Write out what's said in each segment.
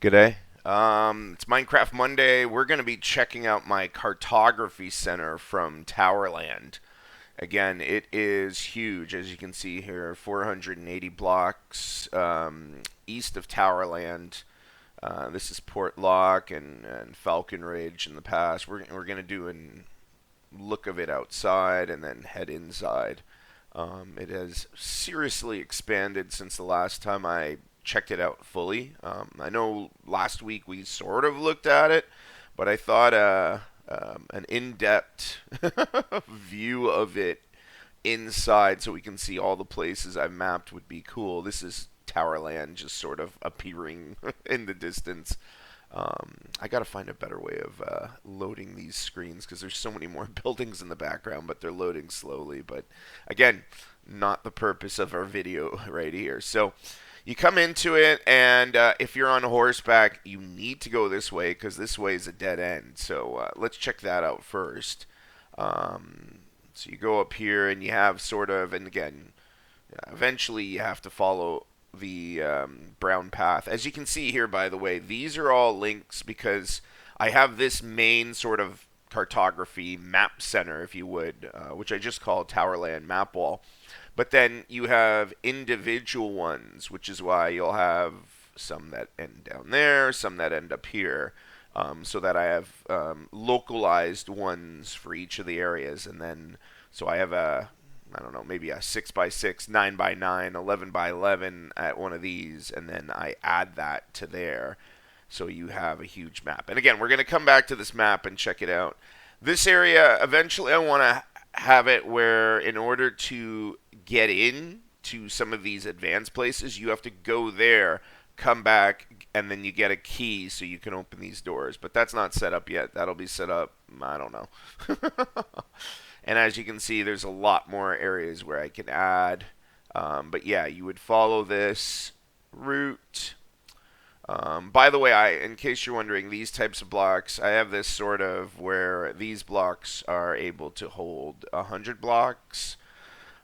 G'day. It's Minecraft Monday. We're going to be checking out my cartography center from Towerland. Again, it is huge, as you can see here, 480 blocks east of Towerland. This is Port Lock and Falcon Ridge in the past. We're going to do a look of it outside and then head inside. It has seriously expanded since the last time I checked it out fully. I know last week we sort of looked at it, but I thought an in-depth view of it inside so we can see all the places I've mapped would be cool. This is Towerland just sort of appearing in the distance. I got to find a better way of loading these screens because there's so many more buildings in the background, but they're loading slowly. But again, not the purpose of our video right here. So you come into it, and if you're on horseback, you need to go this way because this way is a dead end. So let's check that out first. So you go up here, and you have sort of, and again, eventually you have to follow the brown path. As you can see here, by the way, these are all links because I have this main sort of cartography map center, if you would, which I just call Towerland Mapwall. But then you have individual ones, which is why you'll have some that end down there, some that end up here, so that I have localized ones for each of the areas. And then, so I have I don't know, maybe a 6 by 6, 9 by 9, 11 by 11 at one of these, and then I add that to there. So you have a huge map. And again, we're going to come back to this map and check it out. This area, eventually I want to have it where in order to get in to some of these advanced places, you have to go there, come back, and then you get a key so you can open these doors. But that's not set up yet. That'll be set up, I don't know. And as you can see, there's a lot more areas where I can add. But yeah, you would follow this route. By the way, in case you're wondering, these types of blocks, I have this sort of where these blocks are able to hold 100 blocks.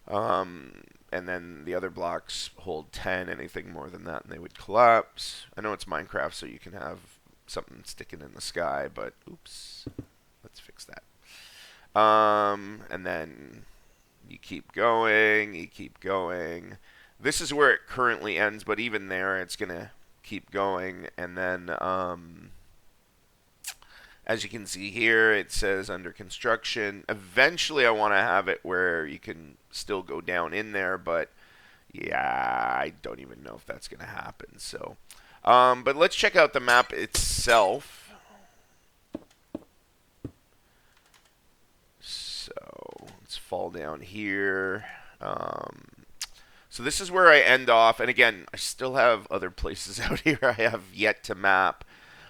And then the other blocks hold 10. Anything more than that, and they would collapse. I know it's Minecraft, so you can have something sticking in the sky, but oops. Let's fix that. And then you keep going, you keep going. This is where it currently ends, but even there, it's going to keep going. And then, as you can see here, it says under construction. Eventually, I want to have it where you can still go down in there, but yeah, I don't even know if that's going to happen. So, but let's check out the map itself. So let's fall down here. So this is where I end off. And again, I still have other places out here I have yet to map.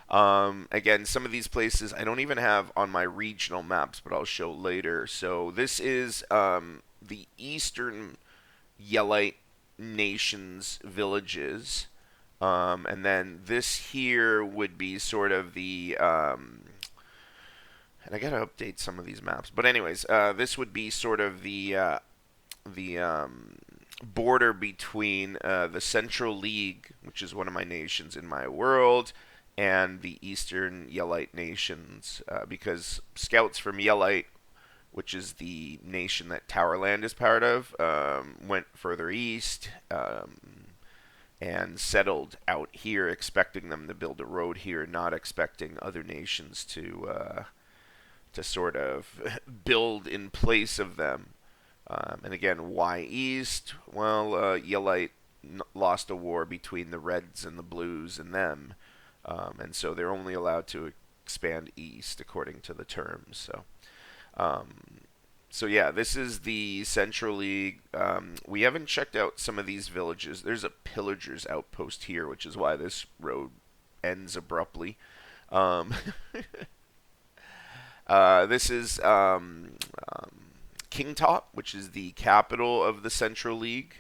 Again, some of these places I don't even have on my regional maps, but I'll show later. So this is the Eastern Yellite Nations villages. And then this here would be sort of the and I gotta update some of these maps. But anyways, this would be sort of the border between the Central League, which is one of my nations in my world, and the Eastern Yellite nations, because scouts from Yellite, which is the nation that Towerland is part of, went further east. And settled out here, expecting them to build a road here, not expecting other nations to sort of build in place of them. And again, why east? Well, Yellite lost a war between the Reds and the Blues and them, and so they're only allowed to expand east according to the terms. So yeah, this is the Central League. We haven't checked out some of these villages. There's a pillager's outpost here, which is why this road ends abruptly. Um, this is Kingtop, which is the capital of the Central League.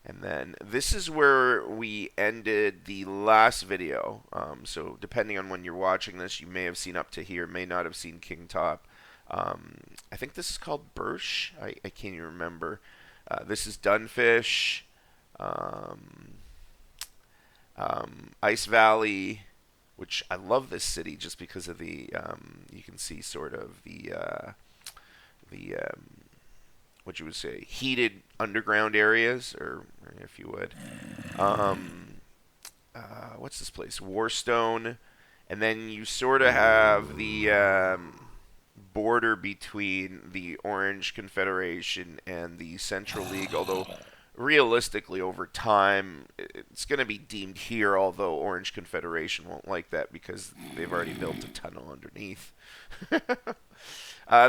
And then this is where we ended the last video. So depending on when you're watching this, you may have seen up to here, may not have seen Kingtop. I think this is called Birch. I can't even remember. This is Dunfish. Ice Valley, which I love this city just because of the you can see sort of the what you would say heated underground areas, or if you would. Um, what's this place? Warstone, and then you sort of have the border between the Orange Confederation and the Central League, although realistically over time it's going to be deemed here, although Orange Confederation won't like that because they've already built a tunnel underneath.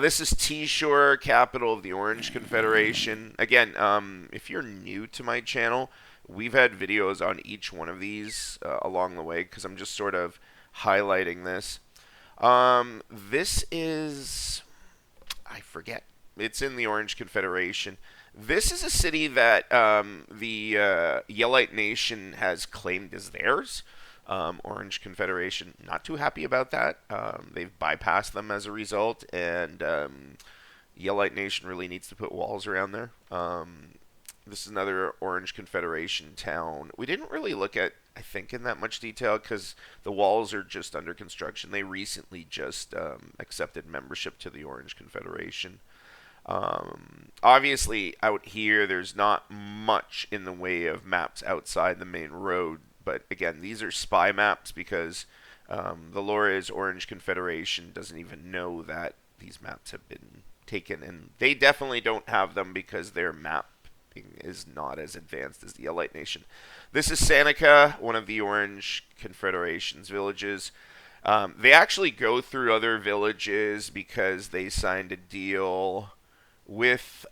This is T-Shore, capital of the Orange Confederation. Again, if you're new to my channel, we've had videos on each one of these along the way because I'm just sort of highlighting this. This is, I forget. It's in the Orange Confederation. This is a city that the Yellite Nation has claimed as theirs. Orange Confederation not too happy about that. They've bypassed them as a result, and Yellite Nation really needs to put walls around there. This is another Orange Confederation town. We didn't really look at, I think, in that much detail because the walls are just under construction. They recently just accepted membership to the Orange Confederation. Obviously, out here, there's not much in the way of maps outside the main road. But again, these are spy maps because the lore is Orange Confederation doesn't even know that these maps have been taken. And they definitely don't have them because their map is not as advanced as the Yellite Nation. This is Seneca, one of the Orange Confederation's villages. They actually go through other villages because they signed a deal with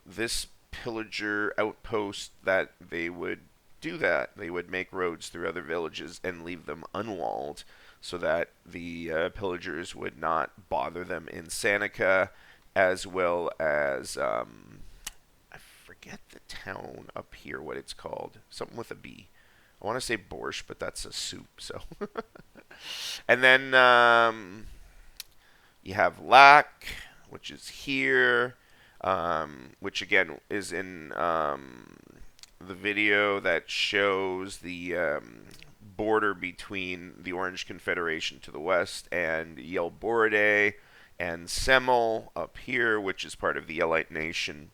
this pillager outpost that they would do that. They would make roads through other villages and leave them unwalled so that the pillagers would not bother them in Seneca, as well as I forget the town up here, what it's called. Something with a B. I want to say borscht, but that's a soup. So, and then you have Lac, which is here, which again is in the video that shows the border between the Orange Confederation to the west and Yelborde and Semel up here, which is part of the Yellite Nation.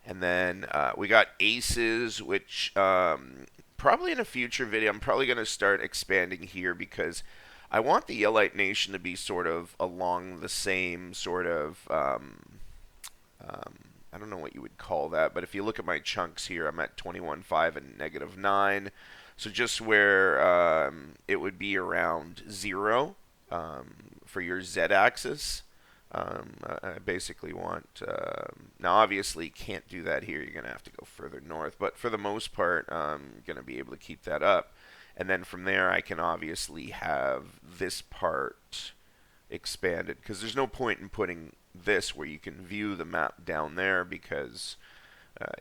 And then we got Aces, which probably in a future video, I'm probably going to start expanding here because I want the Yellite Nation to be sort of along the same sort of, I don't know what you would call that, but if you look at my chunks here, I'm at 21.5 and -9. So just where it would be around 0 for your Z-axis. I basically want, now obviously can't do that here, you're going to have to go further north, but for the most part, I'm going to be able to keep that up. And then from there, I can obviously have this part expanded, because there's no point in putting this where you can view the map down there, because,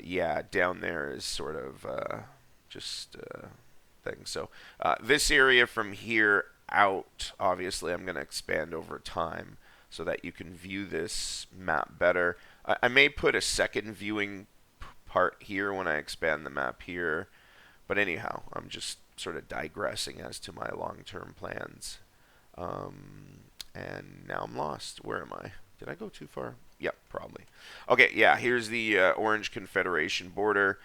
yeah, down there is sort of just thing. So this area from here out, obviously, I'm going to expand over time, so that you can view this map better. I may put a second viewing part here when I expand the map here. But anyhow, I'm just sort of digressing as to my long-term plans. And now I'm lost. Where am I? Did I go too far? Yep, probably. Okay, yeah, here's the Orange Confederation border.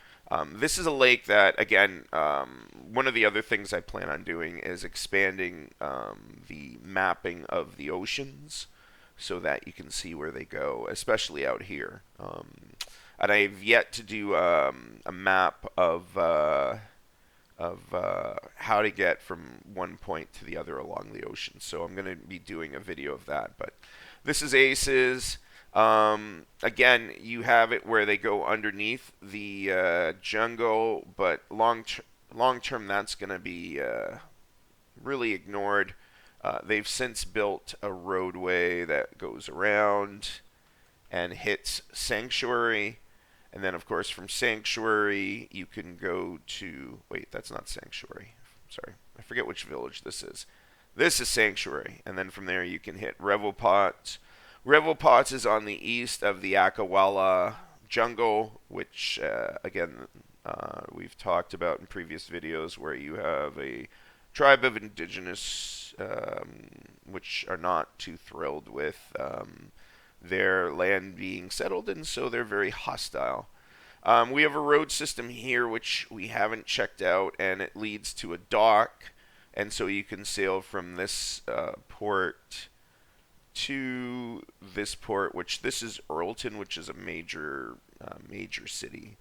This is a lake that, again, one of the other things I plan on doing is expanding the mapping of the oceans, so that you can see where they go, especially out here. And I've yet to do a map of how to get from one point to the other along the ocean. So I'm going to be doing a video of that. But this is Aces. Again, you have it where they go underneath the jungle, but long term that's going to be really ignored. They've since built a roadway that goes around and hits Sanctuary. And then, of course, from Sanctuary, you can go to... Wait, that's not Sanctuary. Sorry. I forget which village this is. This is Sanctuary. And then from there, you can hit Revelpot. Revelpot is on the east of the Akawala jungle, which, again, we've talked about in previous videos, where you have a tribe of indigenous which are not too thrilled with their land being settled, and so they're very hostile. We have a road system here which we haven't checked out, and it leads to a dock, and so you can sail from this port to this port, which this is Earlton, which is a major city.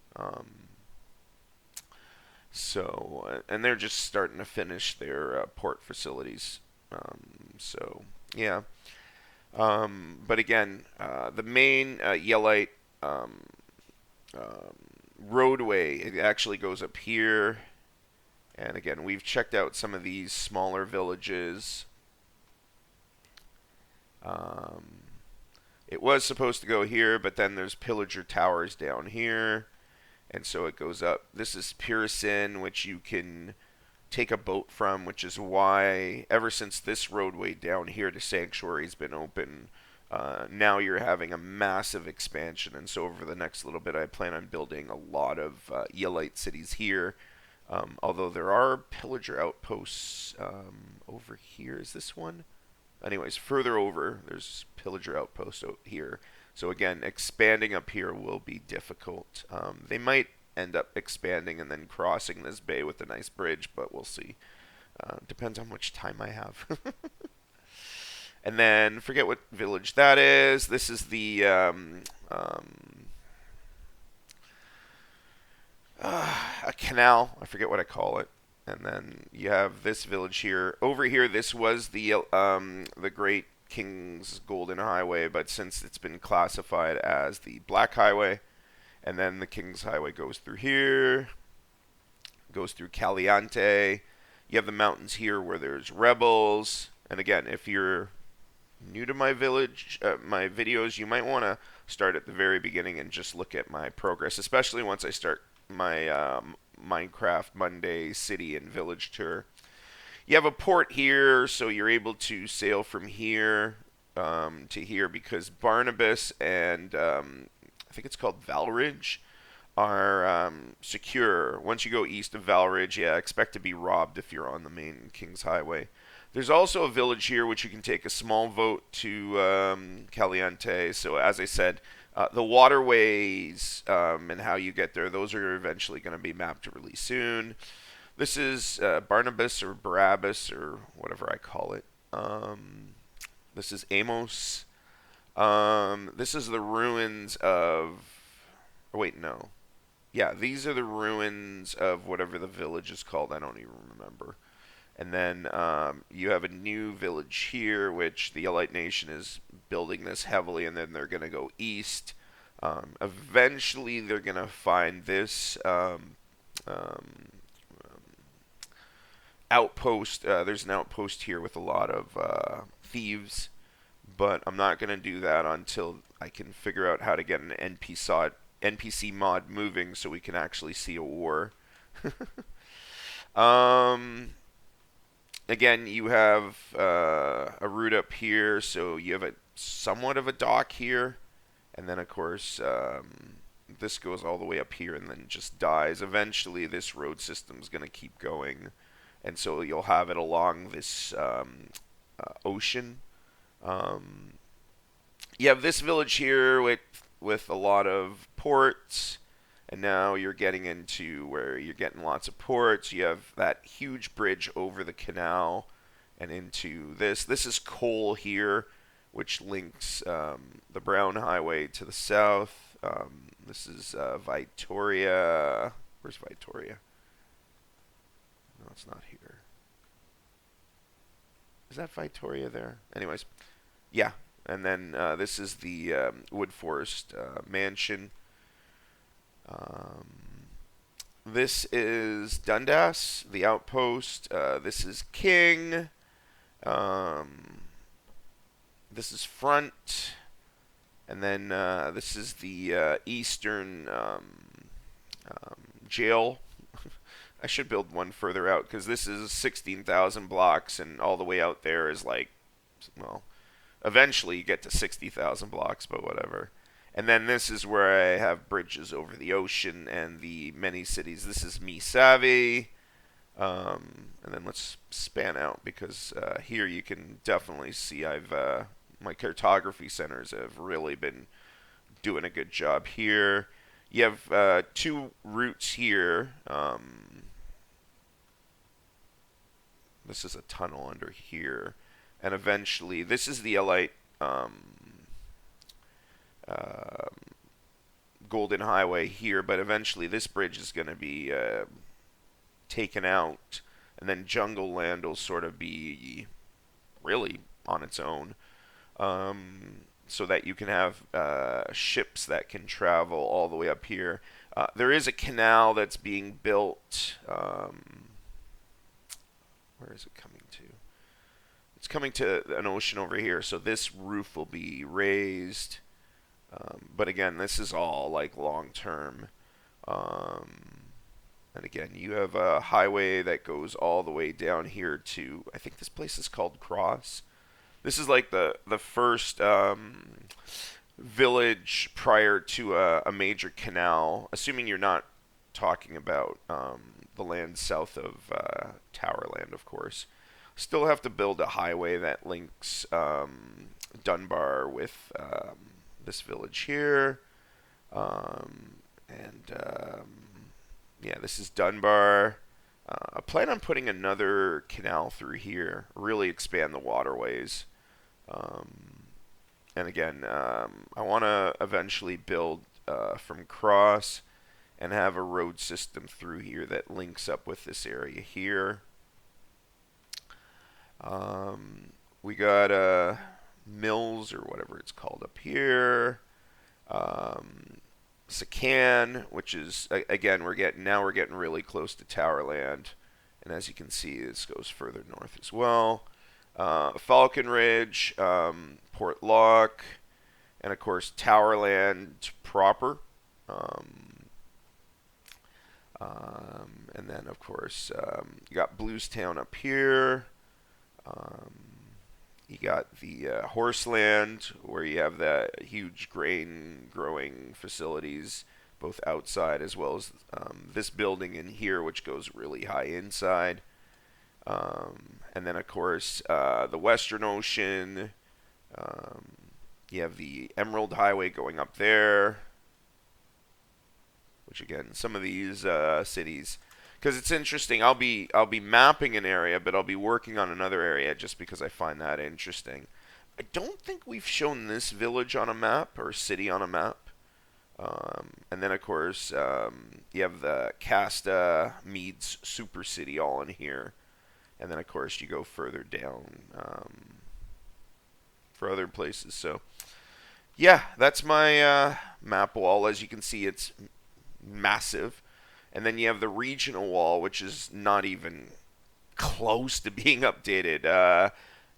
And they're just starting to finish their port facilities. So yeah. But again, the main Yellite um, roadway, it actually goes up here. And again, we've checked out some of these smaller villages. Um, it was supposed to go here, but then there's pillager towers down here, and so it goes up. This is Pearson, which you can take a boat from, which is why ever since this roadway down here to Sanctuary has been open, now you're having a massive expansion. And so over the next little bit, I plan on building a lot of Yellite cities here. Although there are pillager outposts over here. Is this one? Anyways, further over, there's pillager outposts out here. So again, expanding up here will be difficult. They might end up expanding and then crossing this bay with a nice bridge, but we'll see. Depends on how much time I have. And then, forget what village that is. This is the a canal. I forget what I call it. And then you have this village here. Over here, this was the Great King's Golden Highway, but since it's been classified as the Black Highway, and then the King's Highway goes through here, goes through Caliente. You have the mountains here where there's rebels. And again, if you're new to my village, my videos, you might want to start at the very beginning and just look at my progress, especially once I start my Minecraft Monday city and village tour. You have a port here, so you're able to sail from here to here, because Barnabas and I think it's called Valridge are secure. Once you go east of Valridge, yeah, expect to be robbed if you're on the main King's Highway. There's also a village here which you can take a small boat to Caliente. So as I said, the waterways and how you get there, those are eventually going to be mapped really soon. This is Barnabas or Barabbas or whatever I call it. This is Amos. This is the ruins of... Oh, wait, no. Yeah, these are the ruins of whatever the village is called. I don't even remember. And then you have a new village here, which the Yellite Nation is building this heavily, and then they're going to go east. Eventually, they're going to find this outpost. There's an outpost here with a lot of thieves, but I'm not going to do that until I can figure out how to get an NPC mod moving so we can actually see a war. Again, you have a route up here, so you have a somewhat of a dock here, and then of course this goes all the way up here and then just dies. Eventually, this road system is going to keep going, and so you'll have it along this ocean. You have this village here with a lot of ports. And now you're getting into where you're getting lots of ports. You have that huge bridge over the canal and into this. This is Cole here, which links the Brown Highway to the south. This is Vitoria. Where's Vitoria? No, it's not here. Is that Vitoria there? Anyways, yeah. And then this is the Wood Forest Mansion. This is Dundas, the outpost. This is King. This is Front. And then this is the Eastern jail. I should build one further out, because this is 16,000 blocks, and all the way out there is like, well, eventually you get to 60,000 blocks, but whatever. And then this is where I have bridges over the ocean and the many cities. This is Misavi. And then let's span out because here you can definitely see my cartography centers have really been doing a good job here. You have two routes here. This is a tunnel under here, and eventually this is the Elite uh, Golden Highway here, but eventually this bridge is going to be taken out, and then Jungle Land will sort of be really on its own, so that you can have ships that can travel all the way up here. There is a canal that's being built. Where is it coming to? It's coming to an ocean over here, so this roof will be raised. But again, this is all like long term. And again, you have a highway that goes all the way down here to, I think this place is called Cross. This is like the first village prior to a major canal, assuming you're not talking about the land south of Towerland, of course. Still have to build a highway that links Dunbar with this village here. Yeah, this is Dunbar. I plan on putting another canal through here, really expand the waterways. And again, I want to eventually build from Cross and have a road system through here that links up with this area here. We got Mills or whatever it's called up here. Sakan, which is again we're getting really close to Towerland, and as you can see, this goes further north as well. Falcon Ridge, Port Lock, and of course Towerland proper. And then of course you got Bluestown up here. You got the Horseland, where you have the huge grain growing facilities, both outside as well as this building in here, which goes really high inside. And then, of course, the Western Ocean. You have the Emerald Highway going up there, which again, some of these cities. Because it's interesting, I'll be mapping an area, but I'll be working on another area just because I find that interesting. I don't think we've shown this village on a map or city on a map. And then of course you have the Casta Meads Super City all in here, and then of course you go further down for other places. So yeah, that's my map wall. As you can see, it's massive. And then you have the regional wall, which is not even close to being updated.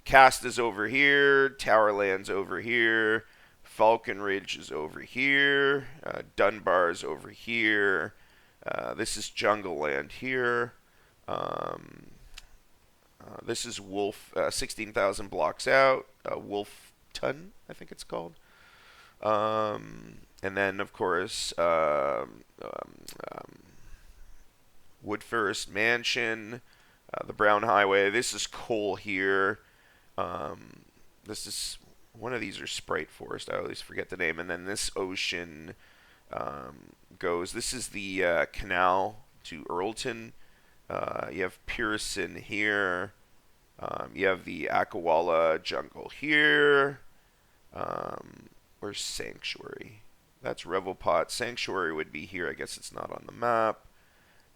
Casta's over here, Towerland's over here, Falcon Ridge is over here, Dunbar's over here. This is Jungle Land here. This is Wolf, 16,000 blocks out. Wolfton, I think it's called. And then, of course, Woodforest Mansion, the Brown Highway. This is coal here. This is one of these are Sprite Forest. I always forget the name. And then this ocean goes. This is the canal to Earlton. You have Pearson here. You have the Akawala jungle here. Where's Sanctuary? That's Revelpot. Sanctuary would be here. I guess it's not on the map.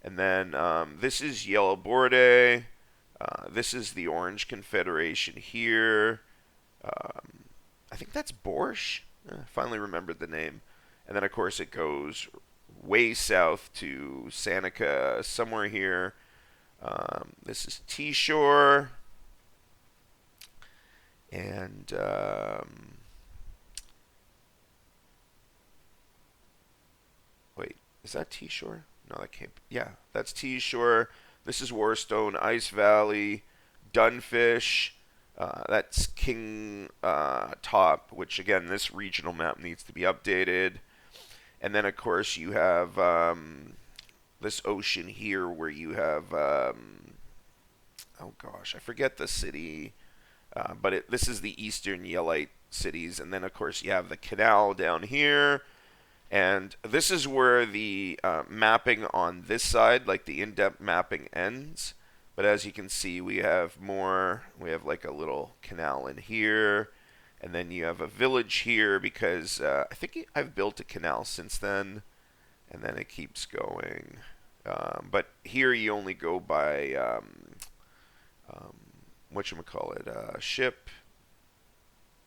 And then this is Yellow Borde. This is the Orange Confederation here. I think that's Borscht. Finally remembered the name. And then, of course, it goes way south to Seneca, somewhere here. This is T-Shore. And wait, is that T-Shore? No, that can't be. Yeah, that's T-Shore. This is Warstone, Ice Valley, Dunfish. That's King Top, which again, this regional map needs to be updated. And then, of course, you have this ocean here where you have, oh gosh, I forget the city, but this is the Eastern Yellite cities. And then, of course, you have the canal down here. And this is where the mapping on this side, like the in-depth mapping, ends. But as you can see, we have more. We have like a little canal in here. And then you have a village here because I think I've built a canal since then. And then it keeps going. But here you only go by, whatchamacallit, ship.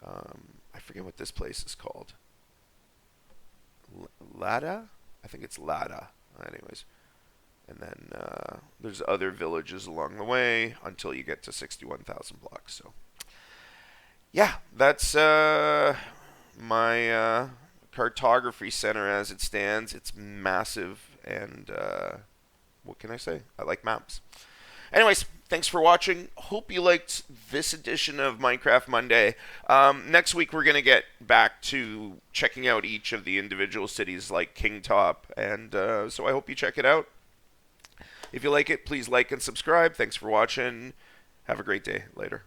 I forget what this place is called. Lada? I think it's Lada. Anyways. And then there's other villages along the way until you get to 61,000 blocks. So, yeah, that's my cartography center as it stands. It's massive, and what can I say? I like maps. Anyways, thanks for watching. Hope you liked this edition of Minecraft Monday. Next week, we're going to get back to checking out each of the individual cities like Kingtop, and so I hope you check it out. If you like it, please like and subscribe. Thanks for watching. Have a great day. Later.